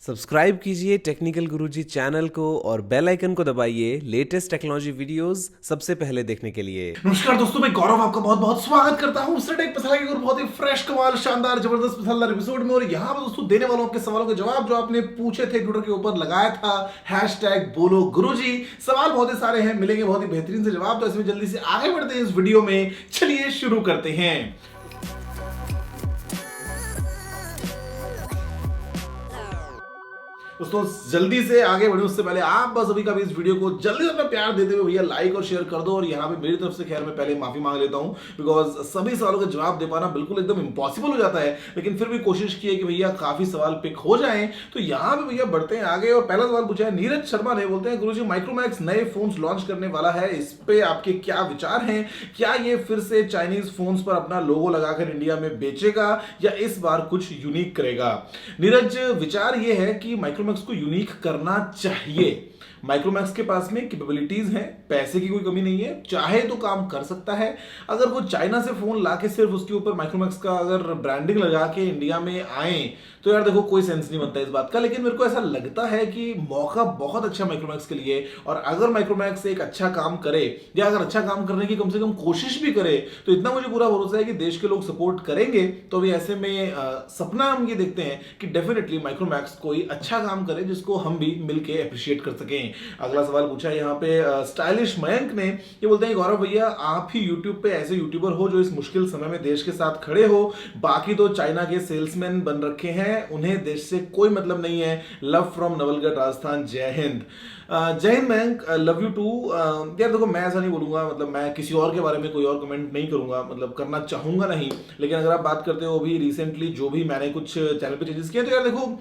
Subscribe कीजिए technical गुरुजी channel को और बेल आइकन को दबाइए लेटेस्ट टेक्नोलॉजी वीडियोस सबसे पहले देखने के लिए। नमस्कार दोस्तों, मैं गौरव आपका बहुत बहुत स्वागत करता हूं टेक मसाला की और बहुत ही फ्रेश, कमाल, शानदार, जबरदस्त मसालेदार एपिसोड में। और यहां पर दोस्तों देने वालों आपके सवालों के जवाब जो आपने पूछे थे ट्विटर के ऊपर, लगाया था हैशटैग बोलो गुरुजी। सवाल बहुत ही सारे हैं, मिलेंगे बहुत ही बेहतरीन से जवाब। तो इसमें जल्दी से आगे बढ़ते हैं इस वीडियो में, चलिए शुरू करते हैं। दोस्तों जल्दी से आगे बढ़े उससे पहले आप बस अभी का भी इस वीडियो को जल्दी से अपना प्यार देते हुए भैया लाइक और शेयर कर दो। और यहाँ पे मेरी तरफ से खैर मैं पहले माफी मांग लेता हूँ, बिकॉज सभी सवालों का जवाब दे पाना बिल्कुल एकदम इम्पॉसिबल हो जाता है। लेकिन फिर भी कोशिश की है कि भैया काफी सवाल पिक हो जाए। तो यहाँ पे भैया बढ़ते हैं आगे। और पहला सवाल पूछा है नीरज शर्मा ने, बोलते हैं गुरुजी माइक्रोमैक्स नए फोन्स लॉन्च करने वाला है, इस पे आपके क्या विचार हैं? क्या ये फिर से चाइनीज फोन्स पर अपना लोगो लगाकर इंडिया में बेचेगा या इस बार कुछ यूनिक करेगा? नीरज, विचार ये है कि माइक्रोमैक्स को यूनिक करना चाहिए। माइक्रोमैक्स के पास में कैपेबिलिटीज हैं, पैसे की कोई कमी नहीं है, चाहे तो काम कर सकता है। अगर वो चाइना से फोन लाके सिर्फ उसके ऊपर माइक्रोमैक्स का अगर ब्रांडिंग लगा के इंडिया में आए तो यार देखो कोई सेंस नहीं बनता इस बात का। लेकिन मेरे को ऐसा लगता है कि मौका बहुत अच्छा माइक्रोमैक्स के लिए। और अगर माइक्रोमैक्स एक अच्छा काम करे या अगर अच्छा काम करने की कम से कम कोशिश भी करे तो इतना मुझे पूरा भरोसा है कि देश के लोग सपोर्ट करेंगे। तो भी ऐसे में सपना हम ये देखते हैं कि डेफिनेटली माइक्रोमैक्स कोई अच्छा काम करे जिसको हम भी मिलके अप्रिशिएट कर सकें। अगला सवाल पूछा है यहाँ पे स्टाइलिश मयंक ने, ये बोलते हैं गौरव भैया आप ही यूट्यूब पे ऐसे यूट्यूबर हो जो इस मुश्किल समय में देश के साथ खड़े हो, बाकी तो चाइना के सेल्समैन बन रखे हैं, उन्हें देश से कोई मतलब नहीं है। लव फ्रॉम नवलगढ़ राजस्थान, जय हिंद। जय Hind Mayank, love you too. यार देखो मैं ऐसा नहीं बोलूंगा, मतलब मैं किसी और के बारे में कोई और कमेंट नहीं करूंगा, मतलब करना चाहूंगा नहीं। लेकिन अगर आप बात करते हो अभी रिसेंटली जो भी मैंने कुछ चैनल पे चेंजेस किए, तो यार देखो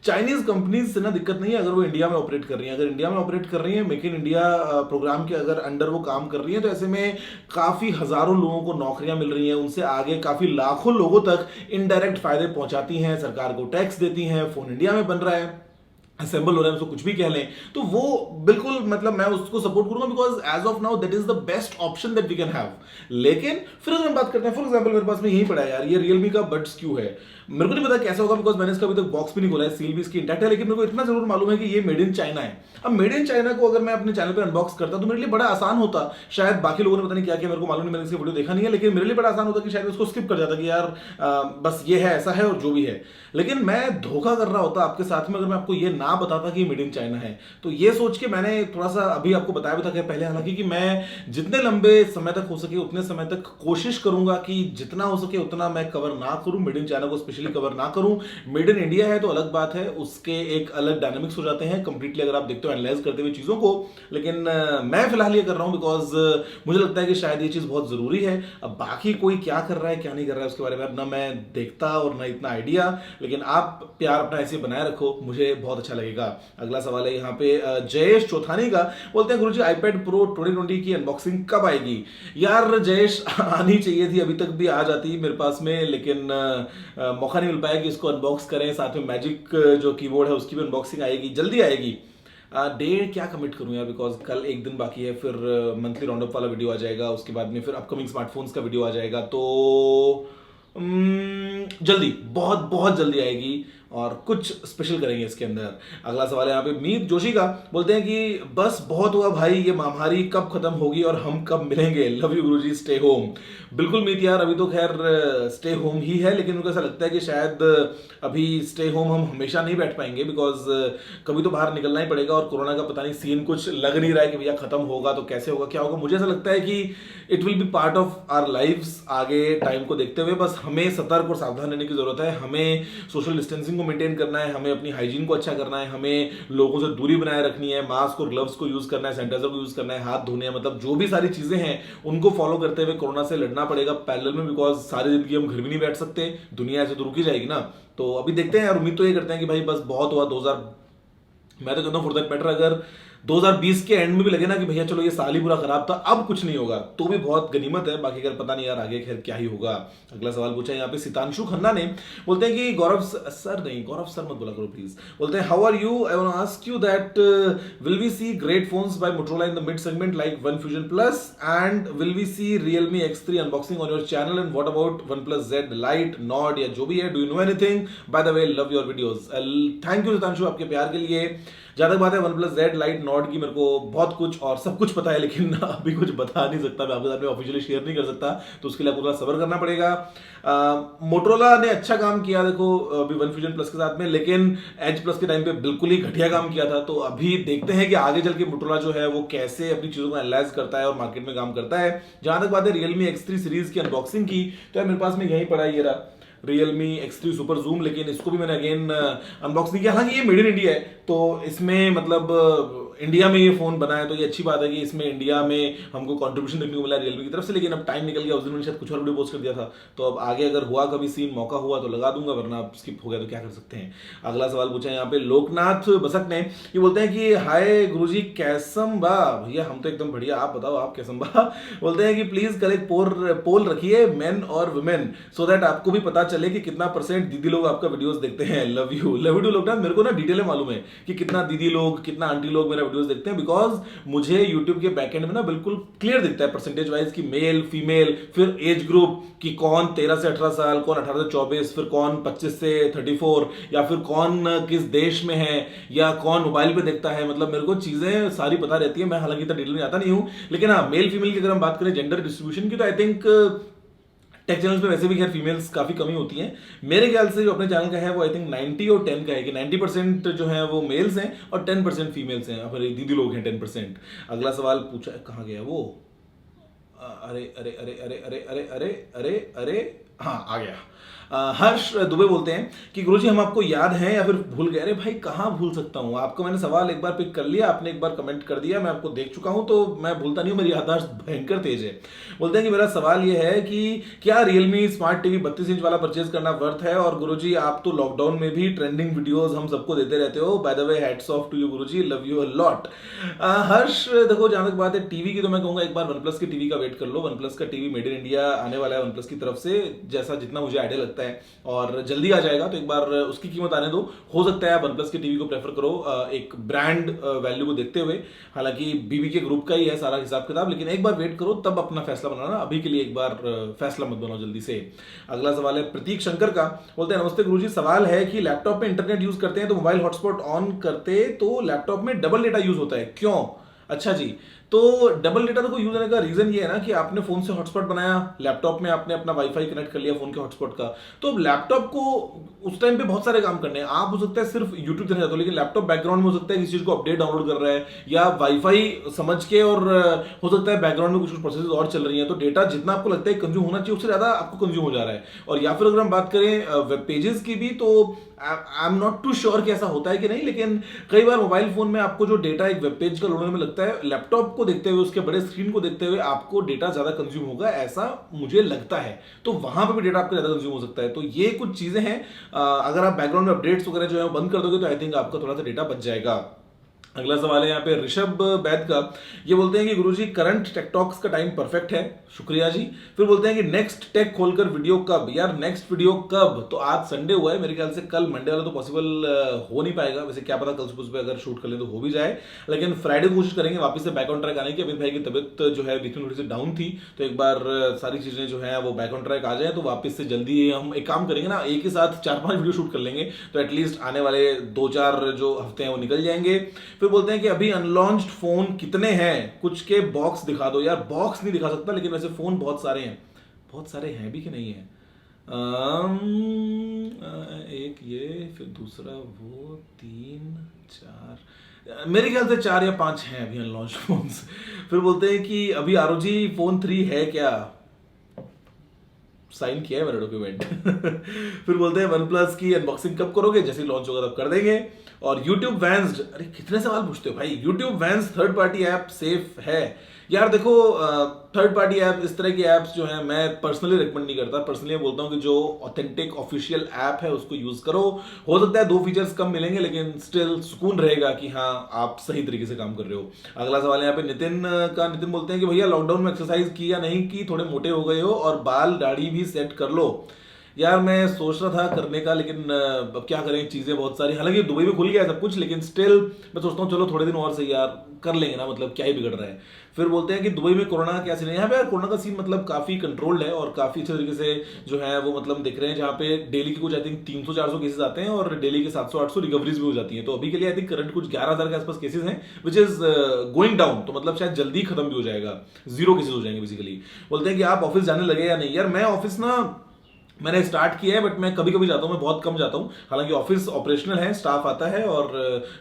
चाइनीज कंपनीज से ना दिक्कत नहीं है अगर वो इंडिया में ऑपरेट कर रही हैं। अगर इंडिया में ऑपरेट कर रही हैं, मेक इन इंडिया प्रोग्राम के अगर अंडर वो काम कर रही हैं, तो ऐसे में काफी हजारों लोगों को नौकरियां मिल रही हैं। उनसे आगे काफी लाखों लोगों तक इनडायरेक्ट फायदे पहुंचाती हैं, सरकार को टैक्स देती हैं, फोन इंडिया में बन रहा है, असेंबल हो रहा है, उसको कुछ भी कह लें, तो वो बिल्कुल मतलब मैं उसको सपोर्ट करूंगा, because as of now that is the best option that we can have. लेकिन फिर अगर हम बात करते हैं, फॉर एग्जांपल मेरे पास में यही पड़ा है यार, ये रियलमी का बड्स क्यू है। मेरे को नहीं पता कैसा होगा, बिकॉज मैंने इसका अभी तक बॉक्स भी नहीं खोला है, सील भी इसकी इंटैक्ट है। लेकिन मेरे को इतना जरूर मालूम है कि ये मेड इन चाइना है। अब मेड इन चाइना को अगर मैं अपने चैनल पर अनबॉक्स करता तो मेरे लिए बड़ा आसान होता। शायद बाकी लोगों ने पता नहीं क्या किया, मेरे को मालूम नहीं, मैंने इसका वीडियो देखा नहीं है। लेकिन मेरे लिए बड़ा आसान होता कि शायद उसको स्किप कर जाता कि यार बस ये है, ऐसा है और जो भी है। लेकिन मैं धोखा कर रहा होता आपके साथ में अगर मैं आपको ये ना बताता कि मेड इन चाइना है। तो ये सोच के मैंने थोड़ा सा अभी आपको बताया भी था पहले, हालांकि कि मैं जितने लंबे समय तक हो सके उतने समय तक कोशिश करूंगा कि जितना हो सके उतना मैं कवर ना करूं, मेड इन चाइना को स्पेशली कवर ना करूं। मेड इन इंडिया है तो अलग बात है, उसके एक अलग डायनामिक्स हो जाते हैं कंप्लीटली अगर आप देखते हो एनालाइज करते हुए चीजों को। लेकिन मैं फिलहाल ये कर रहा हूं बिकॉज मुझे लगता है कि शायद ये चीज बहुत जरूरी है। अब बाकी कोई क्या कर रहा है क्या नहीं कर रहा है उसके बारे में ना मैं देखता और ना इतना आइडिया। लेकिन आप प्यार अपना ऐसे बनाए रखो, मुझे बहुत अच्छा लगेगा। अगला सवाल है यहाँ पे जयेश चौथानी का, बोलते हैं गुरुजी आईपैड प्रो 2020 की अनबॉक्सिंग कब आएगी? यार जयेश आनी चाहिए थी, अभी तक भी आ जाती मेरे पास में, लेकिन मौका नहीं मिल पाया कि इसको अनबॉक्स करें। साथ में मैजिक जो कीबोर्ड है उसकी भी अनबॉक्सिंग आएगी, जल्दी आएगी। डेट क्या कमिट करूं यार, बिकॉज कल एक दिन बाकी है, फिर मंथली राउंडअप वाला वीडियो आ जाएगा, उसके बाद में फिर अपकमिंग स्मार्टफोन्स का वीडियो आ जाएगा। तो जल्दी, बहुत बहुत जल्दी आएगी और कुछ स्पेशल करेंगे इसके अंदर। अगला सवाल है यहाँ पे मीत जोशी का, बोलते हैं कि बस बहुत हुआ भाई, ये महामारी कब खत्म होगी और हम कब मिलेंगे? Love you Guruji, stay home. बिल्कुल मीत यार, अभी तो खैर स्टे होम ही है, लेकिन उनको ऐसा लगता है कि शायद अभी स्टे होम हम हमेशा नहीं बैठ पाएंगे, बिकॉज कभी तो बाहर निकलना ही पड़ेगा। और कोरोना का पता नहीं सीन कुछ लग नहीं रहा है कि भैया खत्म होगा तो कैसे होगा क्या होगा। मुझे ऐसा लगता है कि it will be part of our lifes आगे टाइम को देखते हुए। बस हमें सतर्क और सावधान रहने की जरूरत है, हमें सोशल डिस्टेंसिंग को मेंटेन करना है, हमें अपनी हाइजीन को अच्छा करना है, हमें लोगों से दूरी बनाए रखनी है, मास्क और ग्लव्स को यूज करना है, सैनिटाइजर को यूज करना है, हाथ धोने हैं, मतलब जो भी सारी चीजें हैं उनको फॉलो करते हुए कोरोना से लड़ना पड़ेगा पैरेलल में, बिकॉज सारी जिंदगी हम घर भी नहीं बैठ सकते, दुनिया ऐसे तो रुकी जाएगी ना। तो अभी देखते हैं यार, उम्मीद तो ये करते हैं कि भाई बस बहुत हुआ 2000, मैं तो कहता हूँ फॉर दैट मैटर अगर 2020 के एंड में भी लगे ना कि भैया चलो ये साल ही पूरा खराब था, अब कुछ नहीं होगा, तो भी बहुत गनीमत है। बाकी अगर पता नहीं यार आगे खैर क्या ही होगा। अगला सवाल पूछा है यहाँ पे सितांशु खन्ना ने, बोलते हैं कि गौरव सर नहीं, गौरव सर मत बोला करो प्लीज। बोलते हैं how are you, I want to ask you that will we see great phones by Motorola in the mid segment like one fusion plus, and will we see Realme X3 unboxing on your channel, and what about OnePlus Z Lite, Nord या जो भी है, do you know anything? By the way love your videos. Thank you Sitanshu आपके प्यार के लिए। ज्यादा बात है OnePlus Z Lite Nord की, मेरे को बहुत कुछ और सब कुछ पता है, लेकिन अभी कुछ बता नहीं सकता, मैं आपके साथ में ऑफिशियली शेयर नहीं कर सकता, तो उसके लिए आपको थोड़ा सब्र करना पड़ेगा। मोटोरोला ने अच्छा काम किया देखो अभी वन फ्यूजन प्लस के साथ में, लेकिन एज प्लस के टाइम पे बिल्कुल ही घटिया काम किया था। तो अभी देखते हैं कि आगे चल के मोटोरोला जो है वो कैसे अपनी चीजों को एनालाइज करता है और मार्केट में काम करता है। जहां तक बात है Realme X3 सीरीज की अनबॉक्सिंग की, तो यार मेरे पास में यही पड़ा है, ये रहा Realme X3 सुपर जूम, लेकिन इसको भी मैंने अगेन अनबॉक्स नहीं किया। हालांकि ये मेड इन इंडिया है, तो इसमें मतलब इंडिया में ये फोन बना है, तो ये अच्छी बात है कि इसमें इंडिया में हमको कंट्रीब्यूशन देखने को मिला Realme की तरफ से। लेकिन अब टाइम निकल गया, उस दिन मैंने शायद कुछ और वीडियो पोस्ट कर दिया था, तो अब आगे अगर हुआ कभी सीन मौका हुआ तो लगा दूंगा, वरना स्किप हो गया तो क्या कर सकते हैं। अगला सवाल पूछा है यहाँ पे लोकनाथ बसक ने, ये बोलते हैं कि हाय गुरुजी कैसम बा। भैया हम तो एकदम बढ़िया, आप बताओ आप कैसम बा। बोलते हैं कि प्लीज कल एक पोल रखिए मेन और वुमेन, सो दैट आपको भी पता चले कि कितना परसेंट दीदी लोग आपका वीडियोस देखते हैं। Love you Loknath. मेरे को ना डिटेल में मालूम है कि कितना दीदी लोग कितना आंटी लोग मेरा वीडियोस देखते हैं, बिकॉज मुझे यूट्यूब के बैकएंड में ना बिल्कुल क्लियर दिखता है परसेंटेज वाइज कि मेल फीमेल, फिर एज ग्रुप कि कौन 13 से 18 साल, कौन 18 से 24, फिर कौन 25 से 34, या फिर कौन किस देश में है, या कौन मोबाइल पे देखता है। मतलब मेरे को चीजें सारी पता रहती है। मैं हालांकि इतना डिटेल में आता नहीं हूं, लेकिन हाँ मेल फीमेल की अगर हम बात करें जेंडर डिस्ट्रीब्यूशन की, तो आई थिंक टेक चैनल्स पे वैसे भी खैर फीमेल्स काफी कमी होती हैं। मेरे ख्याल से जो अपने चैनल का है वो आई थिंक 90 और 10 का है, कि 90% जो है वो मेल्स हैं और 10% फीमेल्स हैं, फिर दीदी लोग हैं 10%। अगला सवाल पूछा, कहाँ गया वो, अरे अरे अरे अरे अरे अरे अरे अरे अरे हाँ आ गया। हर्ष दुबे बोलते हैं कि गुरुजी हम आपको याद हैं या फिर भूल गए। अरे भाई कहाँ भूल सकता हूँ, आपको मैंने सवाल एक बार पिक कर लिया, आपने एक बार कमेंट कर दिया, मैं आपको देख चुका हूँ, तो मैं भूलता नहीं हूँ, मेरी याददाश्त भयंकर तेज है। बोलते हैं कि मेरा सवाल ये है कि क्या Realme स्मार्ट टीवी 32 इंच वाला परचेज करना वर्थ है? और गुरुजी आप तो लॉकडाउन में भी ट्रेंडिंग वीडियोस हम सबको देते रहते हो। By the way hats off to you Guruji, love you a lot. Harsh देखो जहां तक बात है टीवी की, तो मैं कहूंगा एक बार OnePlus की टीवी का वेट कर लो। OnePlus का टीवी मेड इन इंडिया आने वाला है OnePlus की तरफ से, जैसा जितना मुझे आइडिया लगता है, और जल्दी आ जाएगा, तो एक बार उसकी कीमत आने दो। हो सकता है आप OnePlus के टीवी को प्रेफर करो एक ब्रांड वैल्यू को देखते हुए। हालांकि बीबी के ग्रुप का ही है सारा हिसाब किताब, लेकिन एक बार वेट करो तब अपना फैसला बनाना, अभी के लिए एक बार फैसला मत बनाओ जल्दी से। अगला सवाल है प्रतीक शंकर का, बोलते हैं नमस्ते गुरुजी, सवाल है कि लैपटॉप में इंटरनेट यूज करते हैं तो मोबाइल हॉटस्पॉट ऑन करते तो लैपटॉप में डबल डेटा यूज होता है, क्यों? अच्छा जी, तो डबल डेटा को यूज होने का रीजन ये है ना कि आपने फोन से हॉटस्पॉट बनाया, लैपटॉप में आपने अपना वाईफाई कनेक्ट कर लिया फोन के हॉटस्पॉट का, तो लैपटॉप को उस टाइम पे बहुत सारे काम करने हैं। आप हो सकता है सिर्फ यूट्यूब देखना चाहते हो, लेकिन लैपटॉप बैकग्राउंड में हो सकता है किसी चीज को अपडेट डाउनलोड कर रहा है, या वाईफाई समझ के, और हो सकता है बैकग्राउंड में कुछ प्रोसेस और चल रही है, तो डेटा जितना आपको लगता है कंज्यूम होना चाहिए उससे ज्यादा आपको कंज्यूम हो जा रहा है। और या फिर अगर हम बात करें वेब पेजेस की भी, तो I am not too sure कि ऐसा होता है कि नहीं, लेकिन कई बार मोबाइल फोन में आपको जो डेटा एक वेब पेज का लोड होने में लगता है, लैपटॉप को देखते हुए, उसके बड़े स्क्रीन को देखते हुए आपको डेटा ज्यादा कंज्यूम होगा, ऐसा मुझे लगता है। तो वहां पे भी डेटा आपका ज्यादा कंज्यूम हो सकता है। तो ये कुछ चीजें हैं, अगर आप बैकग्राउंड में अपडेट्स वगैरह जो है बंद कर दोगे तो आई थिंक आपका थोड़ा सा डेटा बच जाएगा। अगला सवाल है यहाँ पे ऋषभ बैद का, ये बोलते हैं कि गुरुजी करंट टेक टॉक्स का टाइम परफेक्ट है, शुक्रिया जी। फिर बोलते हैं कि नेक्स्ट टेक खोलकर वीडियो कब? यार नेक्स्ट वीडियो कब? तो आज संडे हुआ है, मेरे ख्याल से कल मंडे वाला तो पॉसिबल हो नहीं पाएगा, वैसे क्या पता कल सुबह अगर शूट कर ले तो हो भी जाए, लेकिन फ्राइडे कोशिश करेंगे वापस से बैक ऑन ट्रैक आने की। अमित भाई की तबियत जो है बीच में थोड़ी सी डाउन थी, तो एक बार सारी चीजें जो है वो बैक ऑन ट्रैक आ जाए तो वापस से जल्दी हम एक काम करेंगे ना, एक ही साथ 4-5 वीडियो शूट कर लेंगे, तो एटलीस्ट आने वाले 2-4 जो हफ्ते हैं वो निकल जाएंगे। फिर बोलते हैं कि अभी अनलॉन्च्ड फोन कितने हैं, कुछ के बॉक्स दिखा दो। यार बॉक्स नहीं दिखा सकता, लेकिन वैसे फोन बहुत सारे हैं, बहुत सारे हैं भी कि नहीं है। एक ये, फिर दूसरा वो, 3-4, मेरे ख्याल से 4 या 5 हैं अभी अनलॉन्च्ड फोन्स। फिर बोलते हैं कि अभी ROG फोन 3 है क्या? साइन किया है मेरा डॉक्यूमेंट। फिर बोलते हैं OnePlus की अनबॉक्सिंग कब करोगे? जैसे लॉन्च होगा तब कर देंगे। और YouTube वैंस्ड, अरे कितने सवाल पूछते हो भाई, YouTube Vanced third party app safe है? यार देखो, थर्ड पार्टी ऐप, इस तरह की ऐप्स जो है मैं पर्सनली रिकमेंड नहीं करता। पर्सनली मैं बोलता हूँ कि जो ऑथेंटिक ऑफिशियल ऐप है उसको यूज करो। हो सकता है 2 फीचर्स कम मिलेंगे लेकिन स्टिल सुकून रहेगा कि हाँ आप सही तरीके से काम कर रहे हो। अगला सवाल यहाँ पे नितिन बोलते हैं कि भैया लॉकडाउन में एक्सरसाइज की या नहीं की, थोड़े मोटे हो गए हो और बाल दाढ़ी भी सेट कर लो। यार मैं सोच रहा था करने का लेकिन अब क्या करें, चीजें बहुत सारी, हालांकि दुबई में खुल गया है सब कुछ, लेकिन स्टिल मैं सोचता हूँ चलो थोड़े दिन और सही यार, कर लेंगे ना, मतलब क्या ही बिगड़ रहा है। फिर बोलते हैं कि दुबई में कोरोना का क्या सीन है। यहाँ पे यार कोरोना का सीन मतलब काफी कंट्रोल्ड है और काफी अच्छे तरीके से जो है वो मतलब दिख रहे हैं, जहाँ पे डेली के कुछ आई थिंक 300-400 केसेस आते हैं और डेली के 700-800 रिकवरीज भी हो जाती हैं। तो अभी के लिए आई थिंक करंट कुछ 11,000 के आसपास केसेस हैं, विच इज गोइंग डाउन, तो मतलब शायद जल्दी खत्म भी हो जाएगा, 0 केसेस हो जाएंगे बेसिकली। बोलते हैं कि आप ऑफिस जाने लगे या नहीं। यार मैं ऑफिस ना मैंने स्टार्ट किया है बट मैं कभी कभी जाता हूँ, मैं बहुत कम जाता हूँ। हालांकि ऑफिस ऑपरेशनल है, स्टाफ आता है और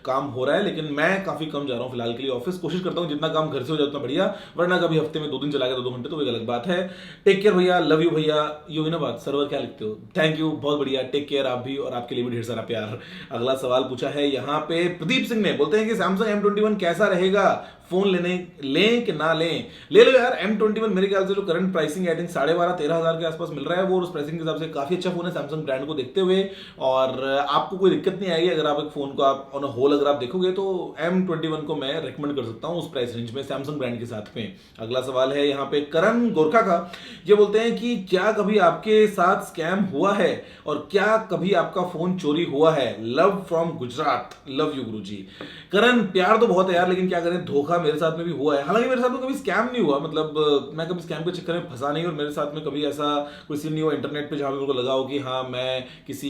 काम हो रहा है, लेकिन मैं काफी कम जा रहा हूँ फिलहाल के लिए ऑफिस। कोशिश करता हूँ जितना काम घर से हो जाए उतना बढ़िया, वरना कभी हफ्ते में 2 दिन चला गया 2 घंटे तो एक अलग बात है। टेक केयर भैया, लव यू भैया, ये हुई ना बात। सर्वर क्या लिखते हो, थैंक यू, बहुत बढ़िया, टेक केयर आप भी, और आपके लिए भी ढेर सारा प्यार। अगला सवाल पूछा है यहाँ पे प्रदीप सिंह ने, बोलते हैं कि सैमसंग M21 कैसा रहेगा, फोन लें कि ना लें। ले लो यार M21, मेरे ख्याल से जो करंट प्राइसिंग है आई थिंक 12,500-13,000 के आसपास मिल रहा है, वो उस प्राइसिंग के हिसाब से काफी अच्छा फोन है सैमसंग ब्रांड को देखते हुए, और आपको कोई दिक्कत नहीं आएगी अगर आप एक फोन को आप ऑन होल अगर आप देखोगे तो M21 को मैं रिकमेंड कर सकता हूं उस प्राइस रेंज में सैमसंग ब्रांड के साथ में। अगला सवाल है यहाँ पे करण गोरखा का, ये बोलते हैं कि क्या कभी आपके साथ स्कैम हुआ है और क्या कभी आपका फोन चोरी हुआ है। Love from Gujarat, love you Guruji. Karan प्यार तो बहुत है यार, लेकिन क्या करें, धोखा मेरे साथ में भी हुआ है। हालांकि मेरे साथ में कभी स्कैम नहीं हुआ, मतलब मैं कभी स्कैम के चक्कर में फंसा नहीं, और मेरे साथ में कभी ऐसा कोई सीन नहीं हुआ इंटरनेट पे जहां मेरे को लगा हो कि हाँ मैं किसी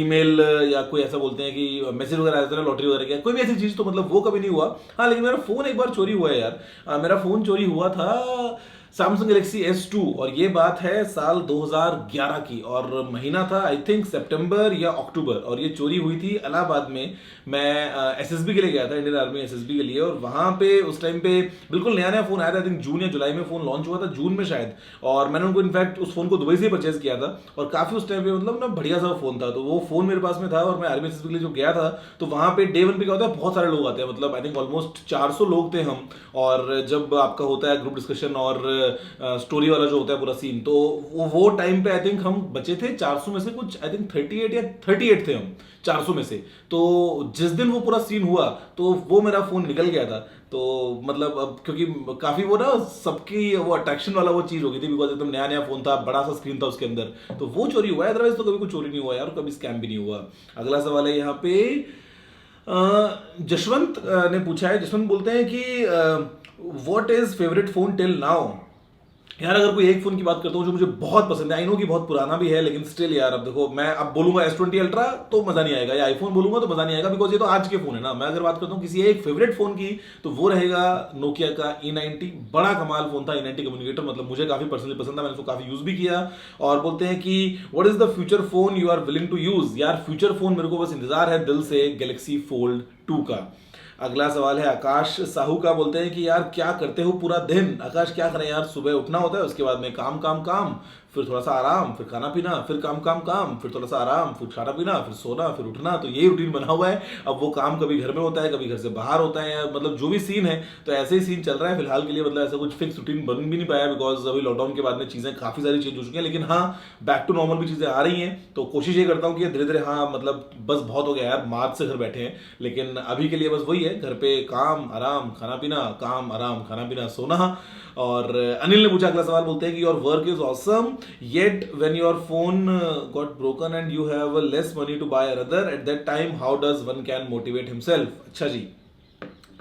ईमेल या कोई ऐसा बोलते हैं कि मैसेज वगैरह आता है लॉटरी वगैरह का, कोई भी ऐसी चीज तो मतलब वो कभी नहीं हुआ। हाँ लेकिन मेरा फोन एक बार चोरी हुआ है यार। मेरा फोन चोरी हुआ था सैमसंग गैलेक्सी S2, और ये बात है साल 2011 की, और महीना था आई थिंक सितंबर या अक्टूबर, और ये चोरी हुई थी इलाहाबाद में। मैं एसएसबी के लिए गया था, इंडियन आर्मी एसएसबी के लिए, और वहां पे उस टाइम पे बिल्कुल नया नया फोन आया था, आई थिंक जून या जुलाई में फोन लॉन्च हुआ था, जून में शायद, और मैंने उनको इनफैक्ट उस फोन को दुबई से परचेज किया था, और काफी उस टाइम पे मतलब ना बढ़िया सा फोन था। तो वो फोन मेरे पास में था और मैं आर्मी एसएसबी के लिए जो गया था, तो वहां पे डे 1 पे क्या होता है, बहुत सारे लोग आते हैं, मतलब आई थिंक ऑलमोस्ट 400 लोग थे हम, और जब आपका होता है ग्रुप डिस्कशन और स्टोरी वाला जो होता है पूरा सीन, तो वो टाइम पे आई थिंक हम बचे थे 400 में से कुछ आई थिंक 38 या 38 थे हम 400 में से। तो जिस दिन वो पूरा सीन हुआ तो वो मेरा फोन निकल गया था। तो मतलब अब क्योंकि काफी वो ना सबकी वो अट्रैक्शन वाला वो चीज हो गई थी, बिकॉज एकदम नया नया फोन था, बड़ा सा स्क्रीन था उसके अंदर, तो वो चोरी हुआ है। अदरवाइज तो कभी कोई चोरी नहीं हुआ यार, कभी स्कैम भी नहीं हुआ। अगला सवाल है यहाँ पे जशवंत ने पूछा है। जशवंत बोलते हैं कि what is favourite phone till now. यार अगर कोई एक फोन की बात करता हूँ जो मुझे बहुत पसंद है, आई नो कि बहुत पुराना भी है, लेकिन स्टिल यार अब देखो, मैं अब बोलूंगा S20 अल्ट्रा तो मजा नहीं आएगा, या आईफोन बोलूंगा तो मजा नहीं आएगा, बिकॉज ये तो आज के फोन है ना। मैं अगर बात करता हूँ किसी एक फेवरेट फोन की तो वो रहेगा नोकिया का E90। बड़ा कमाल फोन था E90 कम्युनिकेटर, मतलब मुझे काफी पर्सनली पसंद था, मैंने उसको काफी यूज भी किया। और बोलते हैं कि what is the future phone you are willing to use. यार फ्यूचर फोन मेरे को बस इंतजार है दिल से गैलेक्सी फोल्ड 2 का। अगला सवाल है आकाश साहू का, बोलते हैं कि यार क्या करते हो पूरा दिन। आकाश क्या करें यार, सुबह उठना होता है, उसके बाद में काम काम काम, फिर थोड़ा सा आराम, फिर खाना पीना, फिर काम काम काम, फिर थोड़ा सा आराम, फिर खाना पीना, फिर सोना, फिर उठना, तो यही रूटीन बना हुआ है। अब वो काम कभी घर में होता है, कभी घर से बाहर होता है, मतलब जो भी सीन है तो ऐसे ही सीन चल रहा है फिलहाल के लिए। मतलब ऐसा कुछ फिक्स रूटीन बन भी नहीं पाया, बिकॉज अभी लॉकडाउन के बाद में चीजें काफी सारी चेंज हो चुकी हैं, लेकिन हाँ बैक टू नॉर्मल भी चीजें आ रही हैं। तो कोशिश ये करता हूँ कि धीरे धीरे, हाँ मतलब बस बहुत हो गया यार, मार्च से घर बैठे हैं, लेकिन अभी के लिए बस वही है, घर पे काम आराम खाना पीना, काम आराम खाना पीना सोना। और अनिल ने पूछा अगला सवाल, बोलते हैं कि your work is awesome yet when your phone got broken and you have less money to buy another, at that time how does one can motivate himself. अच्छा जी,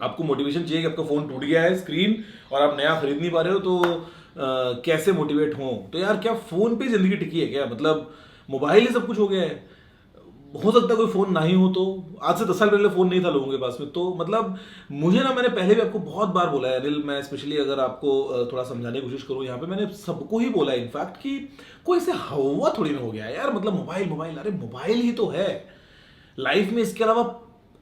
आपको मोटिवेशन चाहिए कि आपका फोन टूट गया है स्क्रीन और आप नया खरीद नहीं पा रहे हो, तो कैसे मोटिवेट हो। तो यार क्या फोन पे जिंदगी टिकी है क्या, मतलब मोबाइल ही सब कुछ हो गया है। हो सकता है कोई फोन ना ही हो, तो आज से 10 साल पहले फोन नहीं था लोगों के पास में, तो मतलब मुझे ना, मैंने पहले भी आपको बहुत बार बोला है अनिल, मैं स्पेशली अगर आपको थोड़ा समझाने की कोशिश करूं यहाँ पे, मैंने सबको ही बोला है इनफैक्ट कि कोई ऐसे हवा थोड़ी ना हो गया है यार, मतलब मोबाइल मोबाइल, अरे मोबाइल ही तो है लाइफ में, इसके अलावा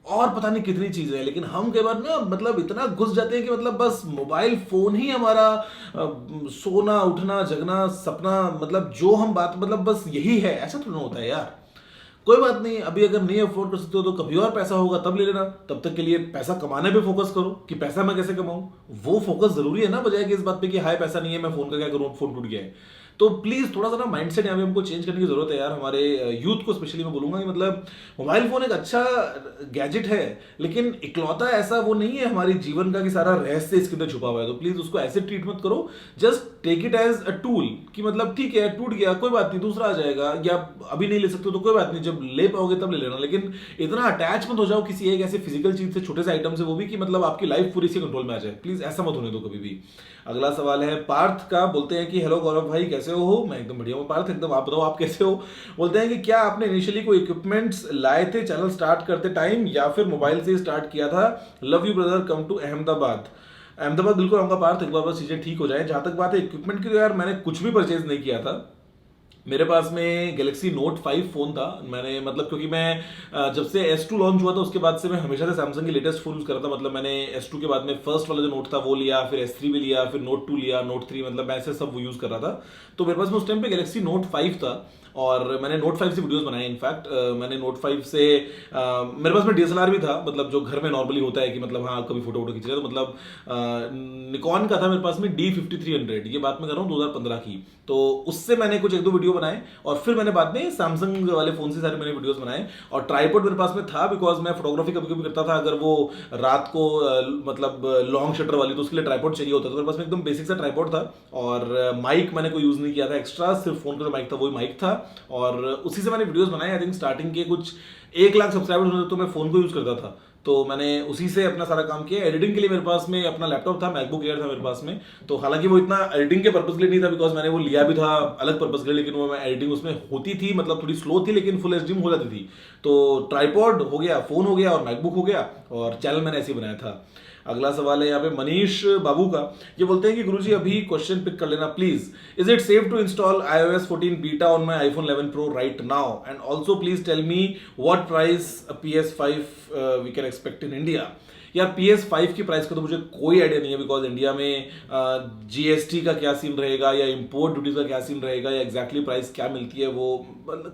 और पता नहीं कितनी चीजें हैं, लेकिन हम कई बार ना मतलब इतना घुस जाते हैं कि मतलब बस मोबाइल फोन ही हमारा सोना उठना जगना सपना, मतलब जो हम बात मतलब बस यही है, ऐसा थोड़ा होता है यार। कोई बात नहीं, अभी अगर नहीं अफोर्ड कर सकते हो तो कभी और पैसा होगा तब ले लेना। तब तक के लिए पैसा कमाने पे फोकस करो कि पैसा मैं कैसे कमाऊं, वो फोकस जरूरी है ना, बजाय कि इस बात पे कि हाय पैसा नहीं है मैं फोन का क्या करूं, फोन टूट गया है। तो प्लीज थोड़ा सा ना माइंडसेट यहाँ पे हमको चेंज करने की जरूरत है यार, हमारे यूथ को स्पेशली मैं बोलूंगा कि मतलब मोबाइल फोन एक अच्छा गैजेट है, लेकिन इकलौता ऐसा वो नहीं है हमारे जीवन का कि सारा रहस्य इसके अंदर छुपा हुआ है। तो प्लीज उसको ऐसे ट्रीट मत करो, just take it as a tool कि मतलब ठीक है टूट गया कोई बात नहीं, दूसरा आ जाएगा, या अभी नहीं ले सकते हो तो कोई बात नहीं, जब ले पाओगे तब ले लेना। लेकिन इतना अटैच मत हो जाओ किसी एक ऐसे फिजिकल चीज से, छोटे से आइटम से, वो भी कि मतलब आपकी लाइफ पूरी इसी कंट्रोल में आ जाए। प्लीज ऐसा मत होने दो कभी भी। अगला सवाल है पार्थ का, बोलते हैं कि हेलो गौरव भाई कैसे हो। मैं एकदम बढ़िया हूँ पार्थ, एकदम आप बताओ आप कैसे हो। बोलते हैं कि क्या आपने इनिशियली कोई इक्विपमेंट्स लाए थे चैनल स्टार्ट करते टाइम, या फिर मोबाइल से स्टार्ट किया था। Love you brother, come to Ahmedabad. Ahmedabad बिल्कुल आऊंगा पार्थ, एक बार बस चीजें ठीक हो जाए। जहां तक बात है इक्विपमेंट की, तो यार मैंने कुछ भी परचेज नहीं किया था। मेरे पास में गैलेक्सी नोट 5 फोन था। मैंने मतलब क्योंकि मैं जब से S2 लॉन्च हुआ था उसके बाद से मैं हमेशा से सैमसंग की लेटेस्ट फोन यूज कर रहा था। मतलब मैंने S2 के बाद में फर्स्ट वाला जो नोट था वो लिया, फिर S3 भी लिया, फिर नोट 2 लिया, नोट 3, मतलब मैं ऐसे सब वो यूज कर रहा था। तो मेरे पास में उस टाइम पे गैलेक्सी नोट 5 था और मैंने नोट 5 से वीडियोस बनाए। इनफैक्ट मैंने नोट 5 से मेरे पास में DSLR भी था, मतलब जो घर में नॉर्मली होता है कि मतलब हाँ कभी फोटो वोटो खींच रहे तो मतलब निकॉन का था मेरे पास में D5300, ये बात मैं कर रहा हूँ 2015 की। तो उससे मैंने कुछ एक दो वीडियो बनाए और फिर मैंने बाद में सैमसंग वाले फोन से सारे मैंने वीडियोस बनाए। और ट्राइपॉड मेरे पास में था बिकॉज मैं फोटोग्राफी कभी कभी करता था, अगर वो रात को मतलब लॉन्ग शटर वाली, तो उसके लिए ट्राइपॉड चाहिए होता था। तो मेरे पास में एकदम बेसिक सा ट्राइपॉड था और माइक मैंने कोई यूज नहीं किया था एक्स्ट्रा, सिर्फ फोन का जो माइक था वही माइक था और उसी से मैंने वीडियोस बनाए। आई थिंक स्टार्टिंग के कुछ 1 लाख सब्सक्राइबर्स होते तो मैं फोन को यूज करता था, तो मैंने उसी से अपना सारा काम किया। एडिटिंग के लिए मेरे पास में अपना लैपटॉप था, मैकबुक एयर था मेरे पास में। तो हालांकि वो इतना एडिटिंग के पर्पस के लिए नहीं था बिकॉज मैंने वो लिया भी था अलग पर्पस के लिए, लेकिन वो मैं एडिटिंग उसमें होती थी, मतलब थोड़ी स्लो थी लेकिन फुल एचडी हो जाती थी। तो ट्राइपॉड हो गया, फोन हो गया और मैकबुक हो गया और चैनल मैंने ऐसे ही बनाया था। अगला सवाल है यहाँ पे मनीष बाबू का, ये बोलते हैं कि गुरुजी अभी क्वेश्चन पिक कर लेना please. Is it safe to install iOS 14 beta on my iPhone 11 Pro right now, and also please tell me what price PS5 we can expect in India. यार PS5 की प्राइस का तो मुझे कोई idea नहीं है बिकॉज इंडिया में GST का क्या सीन रहेगा या इंपोर्ट ड्यूटीज का क्या सीन रहेगा या एग्जैक्टली प्राइस क्या मिलती है। वो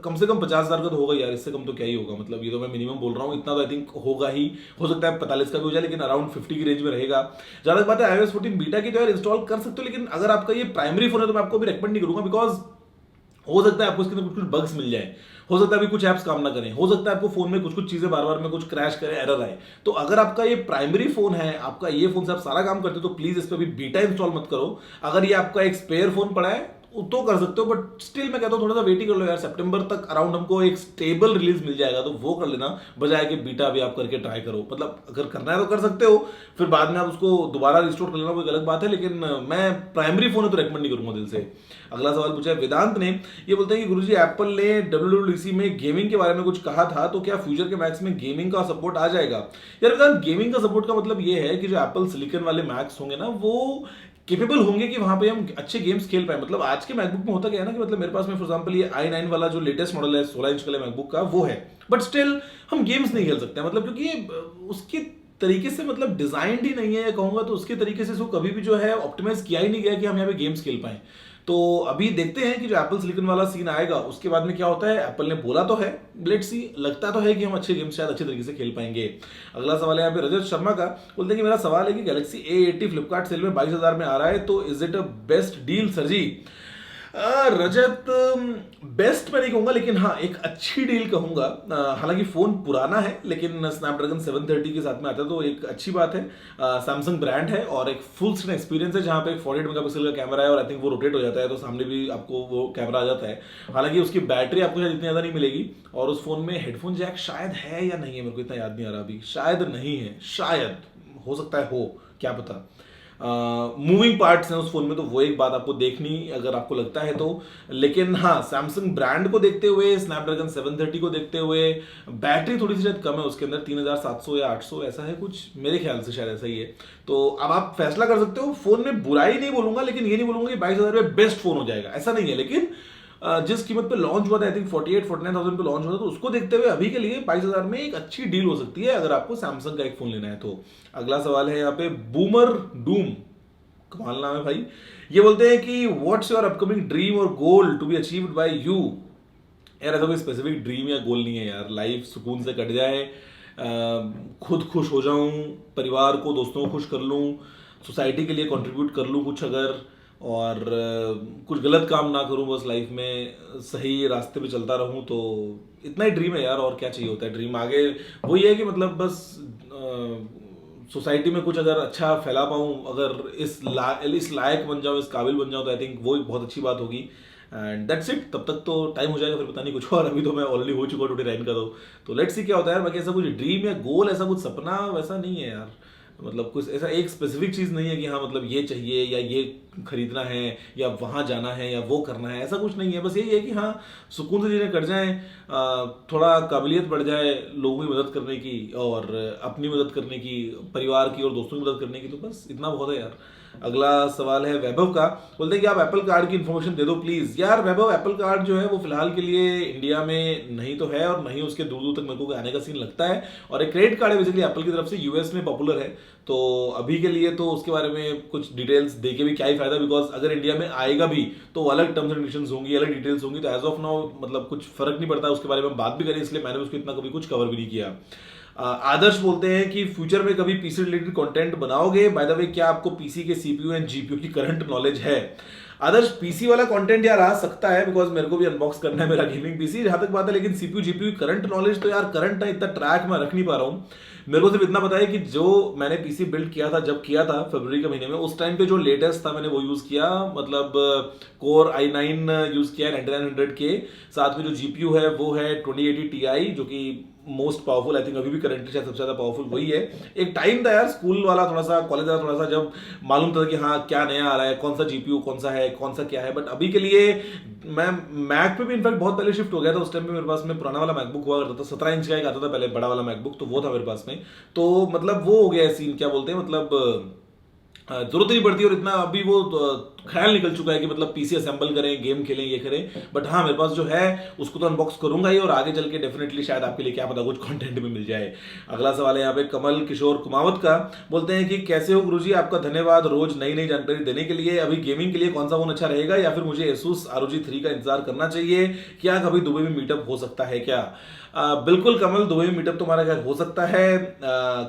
कम से कम 50,000 का तो होगा यार, इससे कम तो क्या ही होगा। मतलब ये तो मैं मिनिमम बोल रहा हूँ, इतना तो आई थिंक होगा ही, हो सकता है 45 का भी हो जाए लेकिन अराउंड 50 की रेंज में रहेगा। ज्यादा बात है iOS 14 बीटा की तो यार इंस्टॉल कर सकते हो, लेकिन अगर आपका ये प्राइमरी फोन है तो मैं आपको भी रेकमेंड नहीं करूंगा बिकॉज हो सकता है आपको इसके अंदर कुछ बग्स मिल जाए, हो सकता है अभी कुछ ऐप्स काम ना करें, हो सकता है आपको फोन में कुछ कुछ चीजें बार बार में कुछ क्रैश करे, एरर आए। तो अगर आपका ये प्राइमरी फोन है, आपका ये फोन से आप सारा काम करते हो तो प्लीज इस पर भी बीटा इंस्टॉल मत करो। अगर ये आपका एक स्पेयर फोन पड़ा है तो कर सकते हो, बट स्टिल मैं कहता हूँ थोड़ा सा वेट ही कर लो यार। सितंबर तक अराउंड हमको एक स्टेबल रिलीज मिल जाएगा तो वो कर लेना, बजाय कि बीटा भी आप करके ट्राई करो। मतलब अगर करना है तो कर सकते हो, फिर बाद में आप उसको दोबारा रिस्टोर कर लेना वो एक अलग बात है, लेकिन मैं प्राइमरी फोन है तो रेकमेंड नहीं करूंगा दिल से। अगला सवाल पूछा है वेदांत ने, ये बोलते हैं कि गुरुजी एप्पल ने WWDC में गेमिंग के बारे में कुछ कहा था, तो क्या फ्यूचर के मैक्स में गेमिंग का सपोर्ट आ जाएगा। यार वेदांत, गेमिंग का सपोर्ट का मतलब ये है कि जो एप्पल सिलिकॉन वाले मैक्स होंगे ना वो केपेबल होंगे कि वहां पे हम अच्छे गेम्स खेल पाए। मतलब आज के मैकबुक में होता क्या है ना कि मतलब मेरे पास में फॉर एग्जांपल ये i9 वाला जो लेटेस्ट मॉडल है 16 इंच का मैकबुक का वो है, बट स्टिल हम गेम्स नहीं खेल सकते हैं। मतलब क्योंकि ये उसके तरीके से मतलब डिजाइंड ही नहीं है कहूंगा, तो उसके तरीके से इसको कभी भी जो है ऑप्टिमाइज किया ही नहीं गया कि हम यहाँ पे गेम्स खेल पाए। तो अभी देखते हैं कि जो एप्पल सिलिकॉन वाला सीन आएगा उसके बाद में क्या होता है। एप्पल ने बोला तो है, लेट्स सी, लगता तो है कि हम अच्छे गेम्स शायद अच्छे तरीके से खेल पाएंगे। अगला सवाल है यहाँ पे रजत शर्मा का, बोलते हैं कि मेरा सवाल है कि गैलेक्सी A80 फ्लिपकार्ट सेल में 22,000 में आ रहा है, तो is it a best deal sir ji. Rajat, best मैं नहीं कहूंगा लेकिन हाँ एक अच्छी डील कहूंगा। हालांकि फोन पुराना है लेकिन स्नैपड्रैगन 730 के साथ में आता है तो एक अच्छी बात है। सैमसंग ब्रांड है और एक फुल स्क्रीन एक्सपीरियंस है जहां पे 48 मेगापिक्सल का कैमरा है और आई थिंक वो रोटेट हो जाता है तो सामने भी आपको वो कैमरा आ जाता है। हालांकि उसकी बैटरी आपको शायद इतनी ज्यादा नहीं मिलेगी और उस फोन में हेडफोन जैक शायद है या नहीं है, मेरे को इतना याद नहीं आ रहा अभी, शायद नहीं है, शायद हो सकता है हो, क्या पता। मूविंग पार्ट्स हैं उस फोन में तो वो एक बात आपको देखनी अगर आपको लगता है तो। लेकिन हाँ सैमसंग ब्रांड को देखते हुए, स्नैपड्रैगन 730 को देखते हुए, बैटरी थोड़ी सी शायद कम है उसके अंदर, 3700 या 800 ऐसा है कुछ, मेरे ख्याल से शायद ऐसा ही है। तो अब आप फैसला कर सकते हो। फोन में बुराई नहीं बोलूंगा लेकिन ये नहीं बोलूंगा कि 22,000 में बेस्ट फोन हो जाएगा, ऐसा नहीं है। लेकिन जिस कीमत पे लॉन्च हुआ था, आई थिंक 48-49,000 पे लॉन्च हुआ था, तो उसको देखते हुए अभी के लिए 22,000 में एक अच्छी डील हो सकती है अगर आपको सैमसंग का एक फोन लेना है तो। अगला सवाल है यहाँ पे बूमर डूम, कमाल नाम है भाई। ये बोलते हैं कि व्हाट्स योर अपकमिंग ड्रीम और goal to be achieved by you यार ऐसा कोई स्पेसिफिक ड्रीम या गोल नहीं है यार, लाइफ सुकून से कट जाए, खुद खुश हो जाऊं, परिवार को दोस्तों को खुश कर लूं, सोसाइटी के लिए कंट्रीब्यूट कर लूं कुछ अगर, और कुछ गलत काम ना करूं, बस लाइफ में सही रास्ते पे चलता रहूं, तो इतना ही ड्रीम है यार। और क्या चाहिए होता है ड्रीम आगे, वही है कि मतलब बस सोसाइटी में कुछ अगर अच्छा फैला पाऊँ, अगर इस लायक बन जाऊँ, इस काबिल बन जाऊँ, तो आई थिंक वो एक बहुत अच्छी बात होगी। And that's it. तब तक तो टाइम हो जाएगा, फिर पता नहीं कुछ और। अभी तो मैं ऑलरेडी हो चुका हूँ 29 का, तो लेट्स सी क्या होता है यार। बाकी ऐसा कुछ ड्रीम या गोल, ऐसा कुछ सपना वैसा नहीं है यार। मतलब कुछ ऐसा एक स्पेसिफिक चीज़ नहीं है कि हाँ मतलब ये चाहिए या ये खरीदना है या वहाँ जाना है या वो करना है, ऐसा कुछ नहीं है। बस यही है कि हाँ सुकून से चीज़ें कट जाएं, थोड़ा काबिलियत बढ़ जाए लोगों की मदद करने की और अपनी मदद करने की, परिवार की और दोस्तों की मदद करने की, तो बस इतना बहुत है यार। अगला सवाल है वैभव का, बोलते हैं कि आप एप्पल कार्ड की इन्फॉर्मेशन दे दो प्लीज। यार वैभव, एप्पल कार्ड जो है वो फिलहाल के लिए इंडिया में नहीं तो है, और नहीं उसके दूर दूर तक मेरे को आने का सीन लगता है। और एक क्रेडिट कार्ड है बेसिकली एप्पल की तरफ से, यूएस में पॉपुलर है, तो अभी के लिए तो उसके बारे में कुछ डिटेल्स दे के भी क्या ही फायदा, बिकॉज अगर इंडिया में आएगा भी तो अलग टर्म्स एंड कंडीशंस होंगी, अलग डिटेल्स होंगी, तो एज ऑफ नाउ मतलब कुछ फर्क नहीं पड़ता उसके बारे में बात भी करें, इसलिए मैंने उसको इतना कभी कुछ कवर भी नहीं किया। आदर्श बोलते हैं कि फ्यूचर में कभी पीसी रिलेटेड कंटेंट बनाओगे? बाय द वे, क्या आपको पीसी के सीपीयू एंड जीपीयू की करंट नॉलेज है? आदर्श, पीसी वाला कंटेंट यार आ सकता है, बिकॉज मेरे को भी अनबॉक्स करना है मेरा गेमिंग पीसी, जहां तक बात है। लेकिन सीपीयू जीपीयू करंट नॉलेज तो यार करंट है, इतना ट्रैक मैं रख नहीं पा रहा हूँ। मेरे को सिर्फ इतना पता है कि जो मैंने पीसी बिल्ड किया था, जब किया था फरवरी के महीने में, उस टाइम पे जो लेटेस्ट था मैंने वो यूज किया, मतलब कोर i9 यूज किया है 9900 के साथ में। जो जीपीयू है वो है 2080 Ti, जो कि मोस्ट पावरफुल, आई थिंक अभी भी करंटली शायद सबसे ज्यादा पावरफुल वही है। एक टाइम था यार स्कूल वाला, थोड़ा सा कॉलेज वाला थोड़ा सा, जब मालूम था कि हाँ क्या नया आ रहा है, कौन सा जीपीयू कौन सा है, कौन सा क्या है। बट अभी के लिए मैं मैक पे भी इनफैक्ट बहुत पहले शिफ्ट हो गया था। उस टाइम पे मेरे पास में पुराना वाला मैकबुक हुआ करता था, 17 इंच का एक आता था पहले बड़ा वाला मैकबुक, तो वो था मेरे पास में। तो मतलब वो हो गया सीन, क्या बोलते हैं, मतलब जरूरत नहीं पड़ती, और इतना अभी वो ख्याल निकल चुका है कि मतलब पीसी असेंबल करें, गेम खेलें, ये करें। बट हाँ मेरे पास जो है उसको तो अनबॉक्स करूंगा ही, और आगे चल के डेफिनेटली शायद आपके लिए क्या पता कुछ कंटेंट भी मिल जाए। अगला सवाल है यहाँ पे कमल किशोर कुमावत का, बोलते हैं कि कैसे हो गुरुजी, आपका धन्यवाद रोज नई नई जानकारी देने के लिए। अभी गेमिंग के लिए कौन सा फोन अच्छा रहेगा, या फिर मुझे Asus ROG 3 का इंतजार करना चाहिए? क्या कभी दुबई में मीटअप हो सकता है क्या? बिल्कुल कमल, दुबई में मीटअप तुम्हारा घर हो सकता है।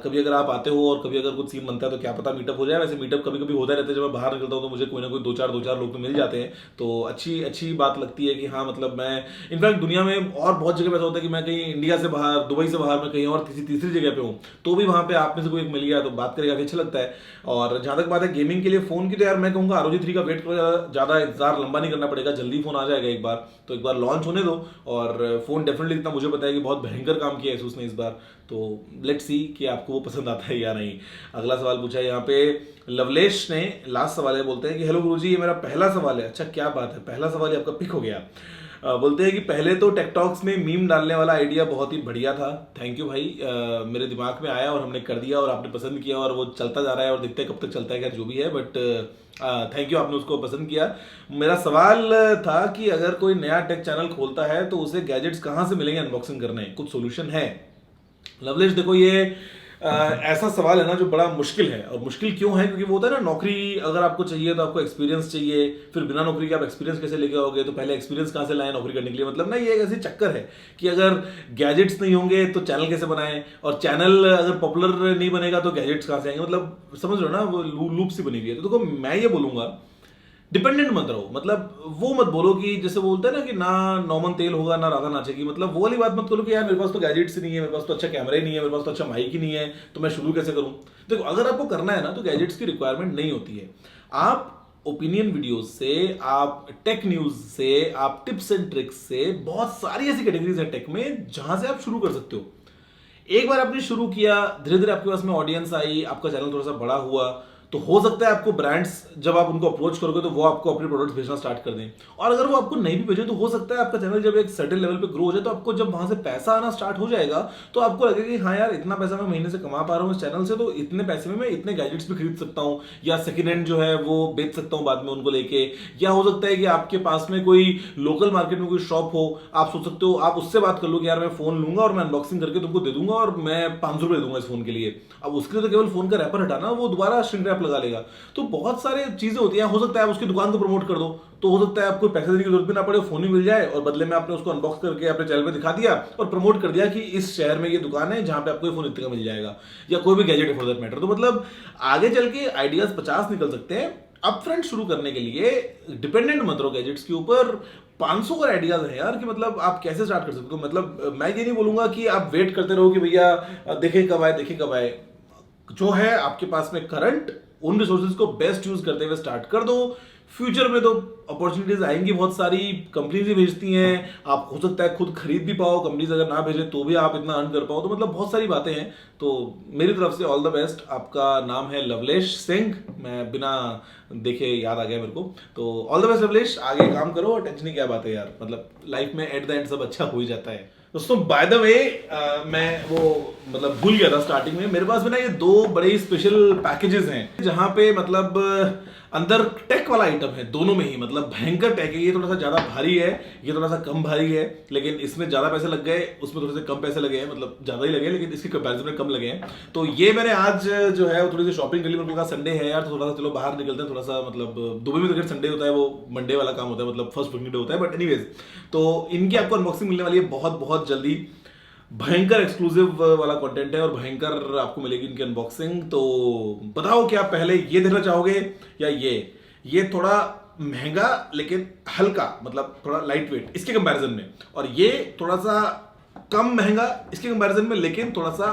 कभी अगर आप आते हो और कभी अगर कुछ सीन बनता है तो क्या पता मीटअप हो जाए। वैसे मीटअप कभी कभी होता रहता है, जब मैं बाहर निकलता हूँ तो मुझे कोई ना कोई दो चार लोग तो मिल जाते हैं, तो अच्छी बात लगती है कि हाँ मतलब मैं इनफैक्ट दुनिया में और बहुत जगह ऐसा होता है कि मैं कहीं इंडिया से बाहर, दुबई से बाहर, मैं कहीं और किसी तीसरी जगह पे हूँ, तो भी वहाँ पे आप में से कोई एक मिल गया तो बात करेगा, अच्छा लगता है। और जहां तक बात है गेमिंग के लिए फोन की, तो यार मैं कहूँगा ROG 3 का वेट करो, ज्यादा इंतजार लंबा नहीं करना पड़ेगा, जल्दी फोन आ जाएगा। एक बार लॉन्च होने दो, और फोन डेफिनेटली इतना मुझे पता है कि बहुत भयंकर काम किया Asus ने इस बार, तो लेट्स सी कि आपको वो पसंद आता है या नहीं। अगला सवाल पूछा है यहाँ पे लवलेश ने, लास्ट सवाल है, बोलते हैं कि हेलो गुरुजी, ये मेरा पहला सवाल है। अच्छा क्या बात है, पहला सवाल ही आपका पिक हो गया। बोलते हैं कि पहले तो टेकटॉक्स में मीम डालने वाला आइडिया बहुत ही बढ़िया था, थैंक यू भाई। मेरे दिमाग में आया और हमने कर दिया, और आपने पसंद किया, और वो चलता जा रहा है, और देखते हैं कब तक चलता है, खैर जो भी है, बट थैंक यू, आपने उसको पसंद किया। मेरा सवाल था कि अगर कोई नया टेक चैनल खोलता है तो उसे गैजेट्स कहाँ से मिलेंगे अनबॉक्सिंग करने, कुछ सोल्यूशन है? लवलेश देखो, ये ऐसा सवाल है ना जो बड़ा मुश्किल है। और मुश्किल क्यों है, क्योंकि वो होता है ना, नौकरी अगर आपको चाहिए तो आपको एक्सपीरियंस चाहिए, फिर बिना नौकरी के आप एक्सपीरियंस कैसे लेके आओगे, तो पहले एक्सपीरियंस कहाँ से लाएं नौकरी करने के लिए। मतलब ना ये एक ऐसी चक्कर है कि अगर गैजेट्स नहीं होंगे तो चैनल कैसे बनाएं, और चैनल अगर पॉपुलर नहीं बनेगा तो गैजेट्स कहाँ से आएंगे, मतलब समझ रहे हो ना, वो लूप सी बनी हुई है। तो देखो मैं ये बोलूंगा, डिपेंडेंट मत रहो, मतलब वो मत बोलो कि जैसे बोलते हैं ना कि ना नॉमन तेल होगा ना राधा नाचेगी, मतलब वो वाली बात मत करो कि यार मेरे पास तो गैजेट्स ही नहीं है, मेरे पास तो अच्छा कैमरा ही नहीं है, मेरे पास तो अच्छा माइक ही नहीं है, तो मैं शुरू कैसे करूं। देखो अगर आपको करना है ना तो गैजेट्स की रिक्वायरमेंट नहीं होती है। आप ओपिनियन वीडियोस से, आप टेक न्यूज से, आप टिप्स एंड ट्रिक्स से, बहुत सारी ऐसी कैटेगरीज है टेक में जहां से आप शुरू कर सकते हो। एक बार आपने शुरू किया, धीरे धीरे आपके पास में ऑडियंस आई, आपका चैनल थोड़ा सा बड़ा हुआ, तो हो सकता है आपको ब्रांड्स जब आप उनको अप्रोच करोगे तो वो आपको अपने प्रोडक्ट्स भेजना स्टार्ट कर दें। और अगर वो आपको नहीं भी भेजे तो हो सकता है आपका चैनल जब एक सर्टेन लेवल पे ग्रो हो जाए तो आपको जब वहां से पैसा आना स्टार्ट हो जाएगा तो आपको लगेगा कि हाँ यार इतना पैसा मैं महीने से कमा पा रहा हूँ इस चैनल से, तो इतने पैसे में मैं इतने गैजेट्स भी खरीद सकता हूँ, या सेकेंड हैंड जो है वो बेच सकता हूँ बाद में उनको लेके। या हो सकता है कि आपके पास में कोई लोकल मार्केट में कोई शॉप हो, आप सोच सकते हो, आप उससे बात कर लो कि यार मैं फोन लूंगा और मैं अनबॉक्सिंग करके तुमको दे दूंगा और मैं 500 रुपये दूंगा इस फोन के लिए। अब उसके लिए तो केवल फोन का रैपर हटाना, वो दोबारा श्रिंक रैप लगा लेगा। तो बहुत सारे चीजें होती हैं, हो सकता है आप उसकी दुकान को प्रमोट कर दो, तो हो सकता है आपको पैसे देने की जरूरत भी ना पड़े, फोन ही मिल जाए और बदले में आपने उसको अनबॉक्स करके अपने चैनल पे दिखा दिया और प्रमोट कर दिया कि इस शहर में ये दुकान है जहां पे आपको ये फोन इतने का मिल जाएगा, या कोई भी गैजेट फॉर दैट मैटर। तो मतलब आगे चल के आइडियाज 50 निकल सकते हैं। अप फ्रंट शुरू करने के लिए डिपेंडेंट मत रहो गैजेट्स के ऊपर। 500 का आइडियाज है यार कि मतलब आप कैसे स्टार्ट कर सकते हो। मतलब मैं ये नहीं बोलूंगा कि आप वेट करते रहो कि भैया देखे कब आए देखे कब आए। जो है आपके पास में करंट, उन रिसोर्सेज को बेस्ट यूज करते हुए स्टार्ट कर दो। फ्यूचर में तो अपॉर्चुनिटीज आएंगी बहुत सारी, कंपनीज भी भेजती हैं, आप हो सकता है खुद खरीद भी पाओ, कंपनीज अगर ना भेजे तो भी आप इतना अर्न कर पाओ। तो मतलब बहुत सारी बातें हैं। तो मेरी तरफ से ऑल द बेस्ट। आपका नाम है लवलेश सिंह, मैं बिना देखे याद आ गया मेरे को। तो ऑल द बेस्ट लवलेश, आगे काम करो, टेंशन ही क्या बात है यार, मतलब लाइफ में एट द एंड सब अच्छा हो ही जाता है। दोस्तों बाय द वे मैं वो मतलब भूल गया था स्टार्टिंग में, मेरे पास में ना ये 2 बड़े स्पेशल पैकेजेस हैं जहां पे मतलब अंदर टेक वाला आइटम है दोनों में ही, मतलब भयंकर टेक है। ये थोड़ा सा ज्यादा भारी है, ये थोड़ा सा कम भारी है, लेकिन इसमें ज्यादा पैसे लग गए, उसमें थोड़े से कम पैसे लगे हैं, मतलब ज्यादा ही लगे लेकिन इसके कंपैरिजन में कम लगे हैं। तो ये मैंने आज जो है थोड़ी सी शॉपिंग कर ली। मेरे को कहा संडे है यार, तो थोड़ा सा चलो बाहर निकलते हैं, थोड़ा सा मतलब दुबई में तो अगर संडे होता है वो मंडे वाला काम होता है, मतलब फर्स्ट वर्किंग डे होता है। बट एनीवेज, तो इनकी आपको अनबॉक्सिंग मिलने वाली है बहुत बहुत जल्दी। भयंकर एक्सक्लूसिव वाला कंटेंट है और भयंकर आपको मिलेगी इनकी अनबॉक्सिंग। तो बताओ क्या पहले ये देखना चाहोगे या ये थोड़ा महंगा लेकिन हल्का, मतलब थोड़ा लाइट वेट इसके कंपैरिजन में, और ये थोड़ा सा कम महंगा इसके कंपैरिजन में लेकिन थोड़ा सा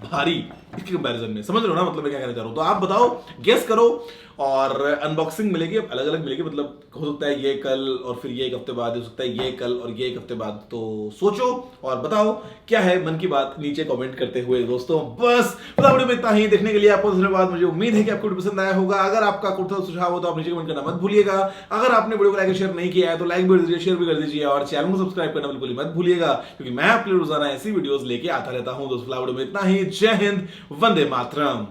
भारी इसके कंपैरिजन में। समझ रहे हो ना मतलब मैं क्या कहना चाह रहा हूं। तो आप बताओ, गेस करो, और अनबॉक्सिंग मिलेगी अलग अलग मिलेगी, मतलब हो सकता है ये कल और फिर ये 1 हफ्ते बाद, हो सकता है ये कल और ये 1 हफ्ते बाद। तो सोचो और बताओ क्या है मन की बात नीचे कमेंट करते हुए। दोस्तों बस वीडियो में इतना ही। देखने के लिए आपको धन्यवाद। मुझे उम्मीद है कि आपको पसंद आया होगा। अगर आपका कोई सुझाव हो तो आप नीचे कमेंट करना मत भूलिएगा। अगर आपने वीडियो को लाइक शेयर नहीं किया है तो लाइक भी कर दीजिए, शेयर भी कर दीजिए, और चैनल को सब्सक्राइब करना बिल्कुल मत भूलिएगा, क्योंकि मैं आपके लिए रोजाना ऐसी वीडियोस लेके आता रहता हूं। दोस्तों वीडियो में इतना ही। जय हिंद, वंदे मातरम।